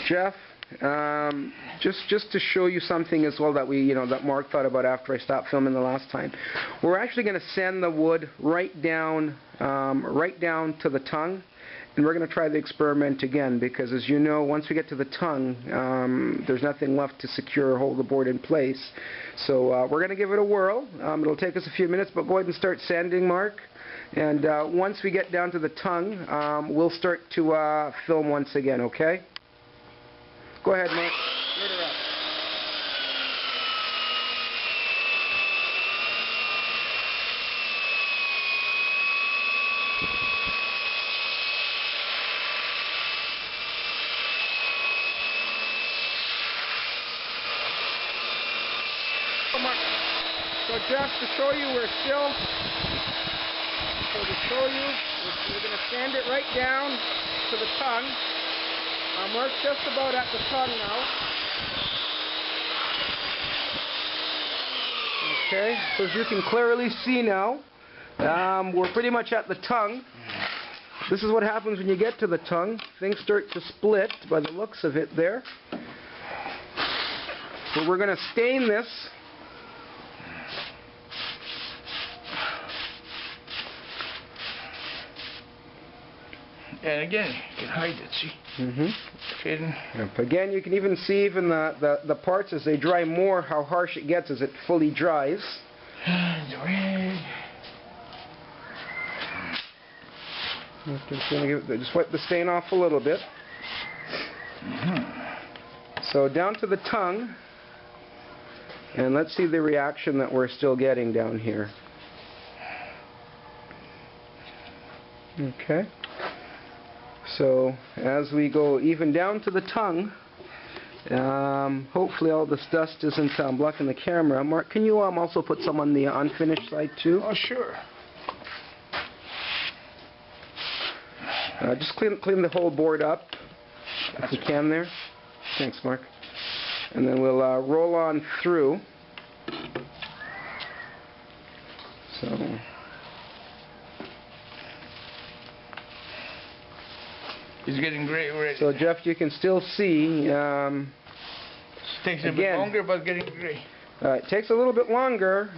Jeff, just to show you something as well that that Mark thought about after I stopped filming the last time. We're actually going to sand the wood right down to the tongue, and we're going to try the experiment again because, as you know, once we get to the tongue, there's nothing left to secure or hold the board in place. So we're going to give it a whirl. It'll take us a few minutes, but go ahead and start sanding, Mark. And once we get down to the tongue, we'll start to film once again, okay? Go ahead, Mark. Start her up. So Jeff, to show you, we're going to sand it right down to the tongue. Mark's just about at the tongue now. Okay, so as you can clearly see now, we're pretty much at the tongue. This is what happens when you get to the tongue. Things start to split by the looks of it there. So we're going to stain this. And again, you can hide it, see? Fading. Yep. Again, you can even see the parts as they dry more, how harsh it gets as it fully dries. The red. Just wipe the stain off a little bit. So down to the tongue, and let's see the reaction that we're still getting down here. Okay. So as we go even down to the tongue, hopefully all this dust isn't blocking the camera. Mark, can you also put some on the unfinished side too? Oh, sure. Just clean the whole board up if you can there. Thanks, Mark. And then we'll roll on through. So. It's getting gray already. So Jeff, you can still see. Takes a bit longer, but getting gray. It takes a little bit longer.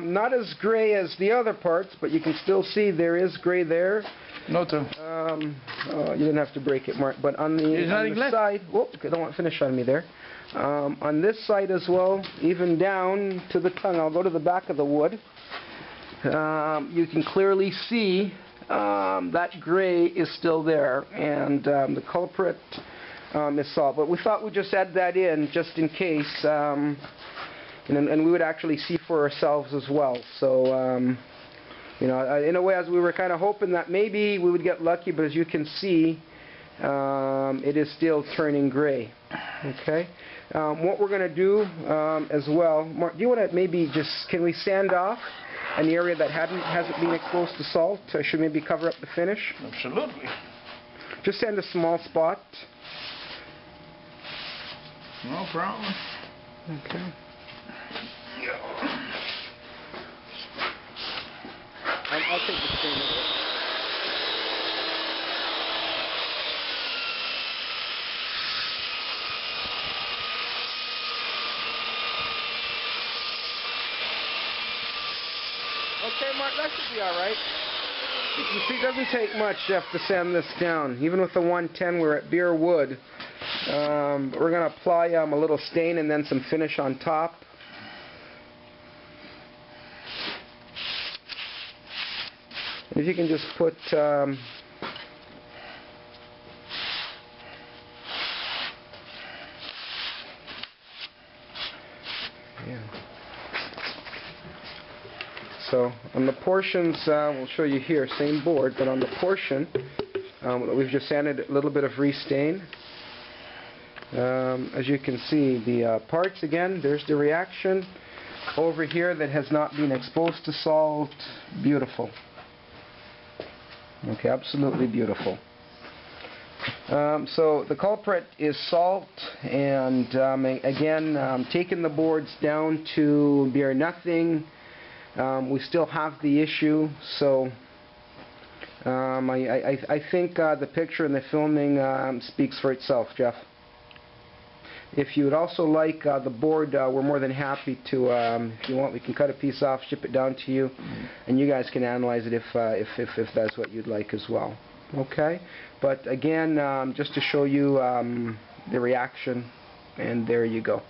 Not as gray as the other parts, but you can still see there is gray there. No, too. You didn't have to break it, Mark. But on the side, whoop! Don't want to finish on me there. On this side as well, even down to the tongue. I'll go to the back of the wood. You can clearly see. That gray is still there, and the culprit is solved. But we thought we'd just add that in just in case, and we would actually see for ourselves as well. So, in a way, as we were kind of hoping that maybe we would get lucky, but as you can see, it is still turning gray. Okay. What we're going to do as well, Mark, do you want to maybe can we sand off an area that hasn't been exposed to salt? Should maybe cover up the finish? Absolutely. Just sand a small spot. No problem. Okay. I'll take the stain of it. Okay, Mark, that should be all right. You see, it doesn't take much, Jeff, to sand this down. Even with the 110, we're at bare wood. We're going to apply a little stain and then some finish on top. If you can just put... So on the portions, we'll show you here, same board, but on the portion, we've just sanded a little bit of restain. As you can see, the parts, again, there's the reaction over here that has not been exposed to salt. Beautiful. Okay, absolutely beautiful. So the culprit is salt, and again, taking the boards down to bare nothing. We still have the issue, so I think the picture and the filming speaks for itself, Jeff. If you would also like the board, we're more than happy to, if you want, we can cut a piece off, ship it down to you, and you guys can analyze it if that's what you'd like as well. Okay? But again, just to show you the reaction, and there you go.